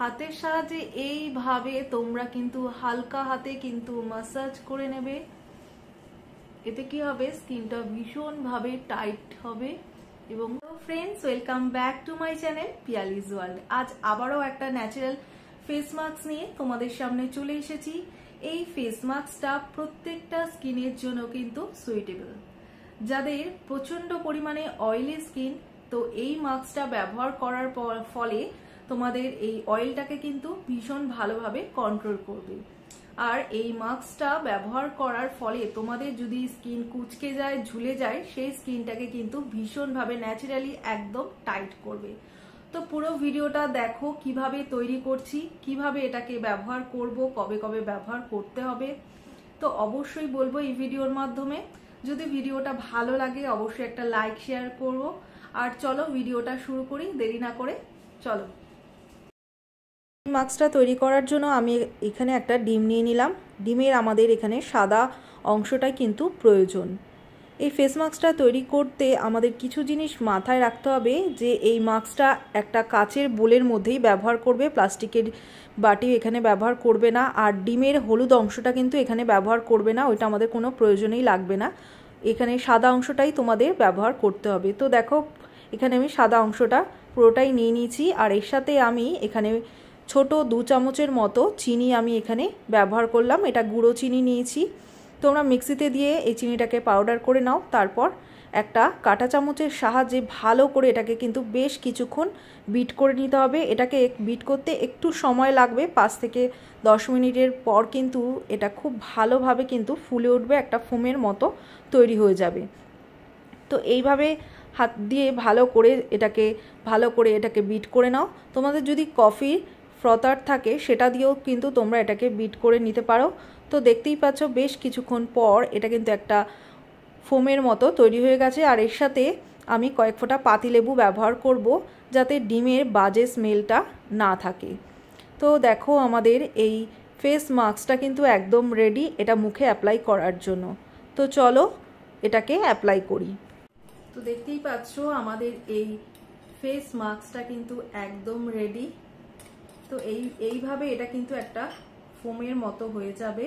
হাতের সাহায্যে এইভাবে তোমরা কিন্তু হালকা হাতে কিন্তু ম্যাসাজ করে নেবে। এতে কি হবে, স্কিনটা ভীষণ ভাবে টাইট হবে। এবং friends, welcome back to my channel Piyali's world. আজ আবারও একটা ন্যাচারাল ফেস মাস্ক নিয়ে তোমাদের সামনে চলে এসেছি। এই ফেস মাস্কটা প্রত্যেকটা স্কিনের জন্য কিন্তু সুইটেবল। যাদের প্রচন্ড পরিমাণে অয়েলি স্কিন, তো এই মাস্কটা ব্যবহার করার ফলে তোমাদের এই অয়েলটাকে কিন্তু ভীষণ ভালোভাবে কন্ট্রোল করবে। আর এই মাস্কটা ব্যবহার করার ফলে তোমাদের যদি স্কিন কুচকে যায়, ঝুলে যায়, সেই স্কিনটাকে কিন্তু ভীষণভাবে ন্যাচারালি একদম টাইট করবে। তো পুরো ভিডিওটা দেখো কিভাবে তৈরি করছি, কিভাবে এটাকে ব্যবহার করব, কবে কবে ব্যবহার করতে হবে। তো অবশ্যই বলবো এই ভিডিওর মাধ্যমে, যদি ভিডিওটা ভালো লাগে অবশ্যই একটা লাইক শেয়ার করব। আর চলো ভিডিওটা শুরু করি, দেরি না করে চলো। মাস্কটা তৈরি করার জন্য আমি এখানে একটা ডিম নিয়ে নিলাম। ডিমের আমাদের এখানে সাদা অংশটাই কিন্তু প্রয়োজন। এই ফেস মাস্কটা তৈরি করতে আমাদের কিছু জিনিস মাথায় রাখতে হবে, যে এই মাস্কটা একটা কাচের বোলের মধ্যেই ব্যবহার করবে, প্লাস্টিকের বাটি এখানে ব্যবহার করবে না। আর ডিমের হলুদ অংশটা কিন্তু এখানে ব্যবহার করবে না, ওইটা আমাদের কোনো প্রয়োজনেই লাগবে না। এখানে সাদা অংশটাই তোমাদের ব্যবহার করতে হবে। তো দেখো এখানে আমি সাদা অংশটা পুরোটাই নিয়ে নিয়েছি। আর এর সাথে আমি এখানে ছোট 2 চামচের মতো চিনি আমি এখানে ব্যবহার করলাম। এটা গুঁড়ো চিনি নিয়েছি। তোমরা মিক্সিতে দিয়ে এই চিনিটাকে পাউডার করে নাও। তারপর একটা কাঁটা চামচের সাহায্যে ভালো করে এটাকে কিন্তু বেশ কিছুক্ষণ বিট করে নিতে হবে। এটাকে বিট করতে একটু সময় লাগবে, 5 থেকে 10 মিনিটের পর কিন্তু এটা খুব ভালোভাবে কিন্তু ফুলে উঠবে, একটা ফোমের মতো তৈরি হয়ে যাবে। তো এইভাবে হাত দিয়ে ভালো করে এটাকে বিট করে নাও। তোমাদের যদি কফি ফ্রথার থাকে সেটা দিয়েও কিন্তু তোমরা এটাকে বিট করে নিতে পারো। তো দেখতেই পাচ্ছ বেশ কিছুক্ষণ পর এটা কিন্তু একটা ফোমের মতো তৈরি হয়ে গেছে। আর এর সাথে আমি কয়েক ফোঁটা পাতিলেবু ব্যবহার করব, যাতে ডিমের বাজে স্মেলটা না থাকে। তো দেখো আমাদের এই ফেস মাস্কটা কিন্তু একদম রেডি এটা মুখে অ্যাপ্লাই করার জন্য। তো চলো এটাকে অ্যাপ্লাই করি। তো দেখতেই পাচ্ছ আমাদের এই ফেস মাস্কটা কিন্তু একদম রেডি। তো এইভাবে এটা কিন্তু একটা ফোমের মতো হয়ে যাবে।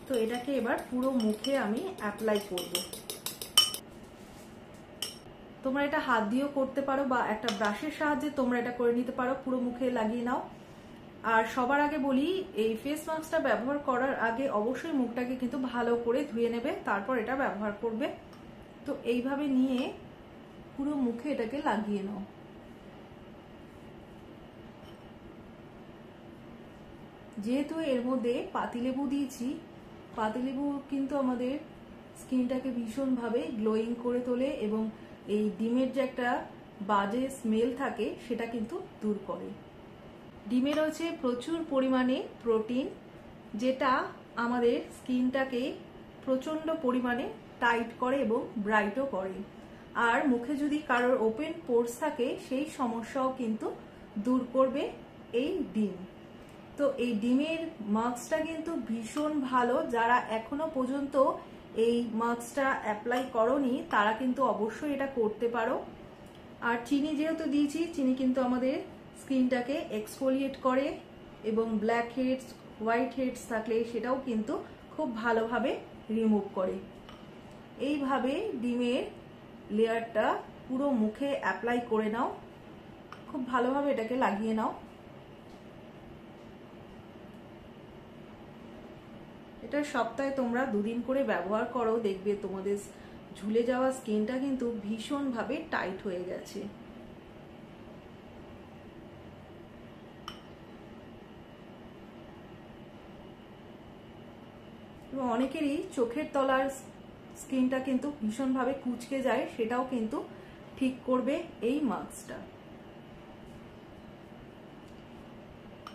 তো এটাকে এবার পুরো মুখে আমি অ্যাপ্লাই করব। তোমরা এটা হাত দিয়েও করতে পারো বা একটা ব্রাশের সাহায্যে তোমরা এটা করে নিতে পারো, পুরো মুখে লাগিয়ে নাও। আর সবার আগে বলি, এই ফেস মাস্কটা ব্যবহার করার আগে অবশ্যই মুখটাকে কিন্তু ভালো করে ধুয়ে নেবে, তারপর এটা ব্যবহার করবে। তো এইভাবে নিয়ে পুরো মুখে এটাকে লাগিয়ে নাও। যেহেতু এর মধ্যে পাতিলেবু দিয়েছি, পাতিলেবু কিন্তু আমাদের স্কিনটাকে ভীষণভাবে গ্লোয়িং করে তোলে এবং এই ডিমের যে একটা বাজে স্মেল থাকে সেটা কিন্তু দূর করে। ডিমে রয়েছে প্রচুর পরিমাণে প্রোটিন, যেটা আমাদের স্কিনটাকে প্রচণ্ড পরিমাণে টাইট করে এবং ব্রাইটও করে। আর মুখে যদি কারোর ওপেন পোরস থাকে সেই সমস্যাও কিন্তু দূর করবে এই ডিম। তো এই ডিমের মাস্কটা কিন্তু ভীষণ ভালো। যারা এখনো পর্যন্ত এই মাস্কটা অ্যাপ্লাই করোনি তারা কিন্তু অবশ্যই এটা করতে পারো। আর চিনি যেহেতু দিয়েছি, চিনি কিন্তু আমাদের স্কিনটাকে এক্সফোলিয়েট করে এবং ব্ল্যাক হেডস, হোয়াইট হেডস থাকলে সেটাও কিন্তু খুব ভালোভাবে রিমুভ করে। এইভাবে ডিমের লেয়ারটা পুরো মুখে অ্যাপ্লাই করে নাও, খুব ভালোভাবে এটাকে লাগিয়ে নাও। এটা সপ্তাহে তোমরা 2 দিন করে ব্যবহার করো, দেখবে তোমাদের ঝুলে যাওয়া স্কিনটা কিন্তু ভীষণভাবে টাইট হয়ে গেছে। এবং অনেকেরই চোখের তলার স্কিনটা কিন্তু ভীষণভাবে কুঁচকে যায়, সেটাও কিন্তু ঠিক করবে এই মাস্কটা।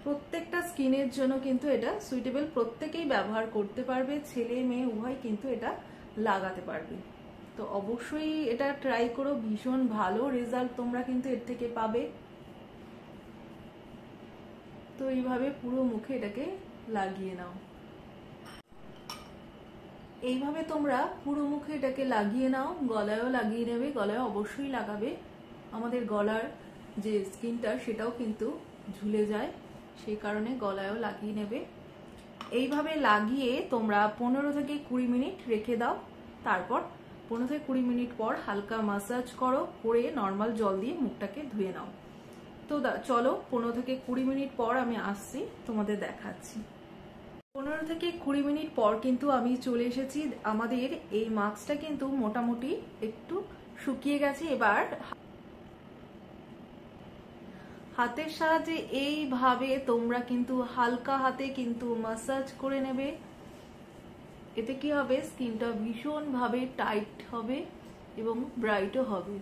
প্রত্যেকটা স্কিনের জন্য কিন্তু এটা সুইটেবল, প্রত্যেকেই ব্যবহার করতে পারবে, ছেলে মেয়ে উভয় কিন্তু এটা লাগাতে পারবে। তো অবশ্যই এটা ট্রাই করো, ভীষণ ভালো রেজাল্ট তোমরা কিন্তু এর থেকে পাবে। তো এইভাবে পুরো মুখে এটাকে লাগিয়ে নাও। এইভাবে তোমরা পুরো মুখে এটাকে লাগিয়ে নাও, গলায়ও লাগিয়ে নেবে, গলায় অবশ্যই লাগাবে। আমাদের গলার যে স্কিনটা সেটাও কিন্তু ঝুলে যায়, সেই কারণে গলায়ও লাগিয়ে নেবে। এইভাবে লাগিয়ে তোমরা 15 থেকে 20 মিনিট রেখে দাও। তারপর 15 থেকে 20 মিনিট পর হালকা ম্যাসাজ করো, করে নর্মাল জল দিয়ে মুখটাকে ধুয়ে নাও। তো চলো 15 থেকে 20 মিনিট পর আমি আসছি, তোমাদের দেখাচ্ছি। 15 থেকে 20 মিনিট পর কিন্তু আমি চলে এসেছি। আমাদের এই মাস্কটা কিন্তু মোটামুটি একটু শুকিয়ে গেছে। এবার হাতের সাহায্যে এইভাবে তোমরা কিন্তু হালকা হাতে কিন্তু ম্যাসাজ করে নেবে। এতে কি হবে, স্কিনটা ভীষণভাবে টাইট হবে এবং ব্রাইটও হবে।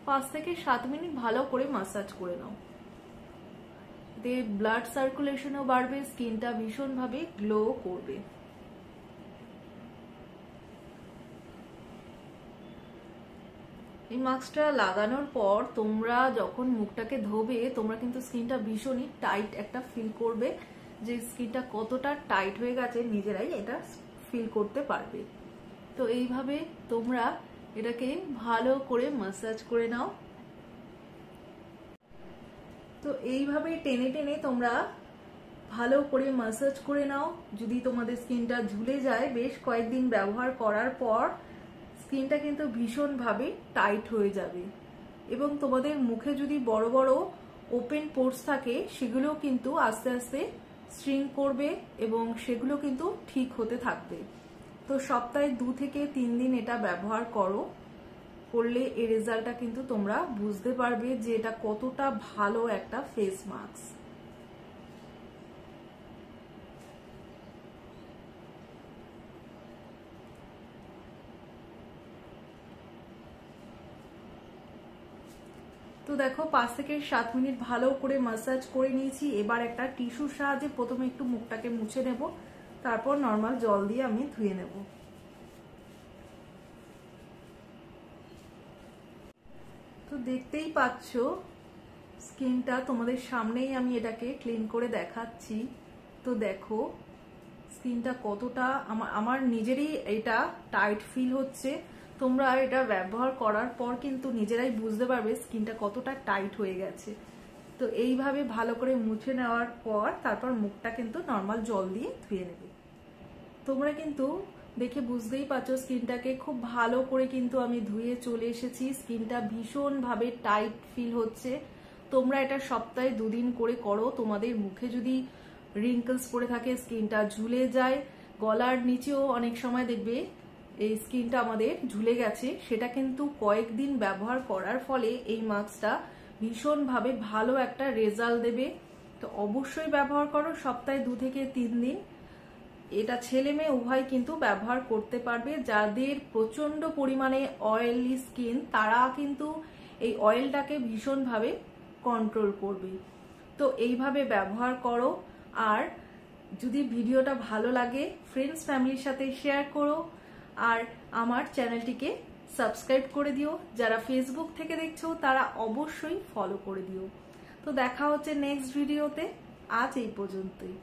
পাঁচ থেকে 7 মিনিট ভালো করে ম্যাসাজ করে নাও। এতে ব্লাড সার্কুলেশনও বাড়বে, স্কিনটা ভীষণভাবে গ্লো করবে। এই মাস্কটা লাগানোর পর তোমরা যখন মুখটাকে ধোবে, তোমরা কিন্তু স্কিনটা ভীষণই টাইট একটা ফিল করবে, যে স্কিনটা কতটা টাইট হয়ে গেছে নিজেরাই এটা ফিল করতে পারবে। তো এইভাবে তোমরা এটাকে ভালো করে ম্যাসাজ করে নাও। তো এইভাবে টেনে টেনে তোমরা ভালো করে ম্যাসাজ করে নাও। যদি তোমাদের স্কিনটা ঝুলে যায়, বেশ কয়েকদিন ব্যবহার করার পর স্কিনটা কিন্তু ভীষণভাবে টাইট হয়ে যাবে এবং তোমাদের মুখে যদি বড় বড় ওপেন পোর্স থাকে, সেগুলো কিন্তু আস্তে আস্তে শ্রিঙ্ক করবে এবং সেগুলো কিন্তু ঠিক হতে থাকবে। তো সপ্তাহে 2 থেকে 3 দিন এটা ব্যবহার করলে এই রেজাল্টটা কিন্তু তোমরা বুঝতে পারবে যে এটা কতটা ভালো একটা ফেস মাস্ক। তো দেখো 5 থেকে 7 মিনিট ভালো করে ম্যাসাজ করে নিয়েছি। এবার একটা টিস্যুর সাহায্যে প্রথমে একটু মুখটাকে মুছে নেব, তারপর নর্মাল জল দিয়ে আমি ধুয়ে নেব। তো দেখতেই পাচ্ছ স্কিনটা তোমাদের সামনেই আমি এটাকে ক্লিন করে দেখাচ্ছি। তো দেখো স্কিনটা কতটা আমার নিজেরই এটা টাইট ফিল হচ্ছে। তোমরা এটা ব্যবহার করার পর কিন্তু নিজেরাই বুঝতে পারবে স্কিনটা কতটা টাইট হয়ে গেছে। তো এইভাবে ভালো করে মুছে নেওয়ার পর তারপর মুখটা কিন্তু নর্মাল জল দিয়ে ধুয়ে নেবে। তোমরা কিন্তু দেখে বুঝতেই পারছো স্কিনটাকে খুব ভালো করে কিন্তু আমি ধুয়ে চলে এসেছি। স্কিনটা ভীষণভাবে টাইট ফিল হচ্ছে। তোমরা এটা সপ্তাহে 2 দিন করে করো। তোমাদের মুখে যদি রিঙ্কলস পড়ে থাকে, স্কিনটা ঝুলে যায়, গলার নিচেও অনেক সময় দেখবে এই স্কিনটা আমাদের ঝুলে গেছে, সেটা কিন্তু কয়েকদিন ব্যবহার করার ফলে এই মাস্কটা ভীষণভাবে ভালো একটা রেজাল্ট দেবে। তো অবশ্যই ব্যবহার করো সপ্তাহে 2 থেকে 3 দিন। এটা ছেলে মেয়ে উভয় কিন্তু ব্যবহার করতে পারবে। যাদের প্রচন্ড পরিমাণে অয়েলি স্কিন, তারা কিন্তু এই অয়েলটাকে ভীষণভাবে কন্ট্রোল করবে। তো এইভাবে ব্যবহার করো। আর যদি ভিডিওটা ভালো লাগে ফ্রেন্ডস ফ্যামিলির সাথে শেয়ার করো, আর আমার চ্যানেলটিকে সাবস্ক্রাইব করে দিও। যারা ফেসবুক থেকে দেখছো তারা অবশ্যই ফলো করে দিও। তো দেখা হচ্ছে নেক্সট ভিডিওতে। আজ এই পর্যন্তই।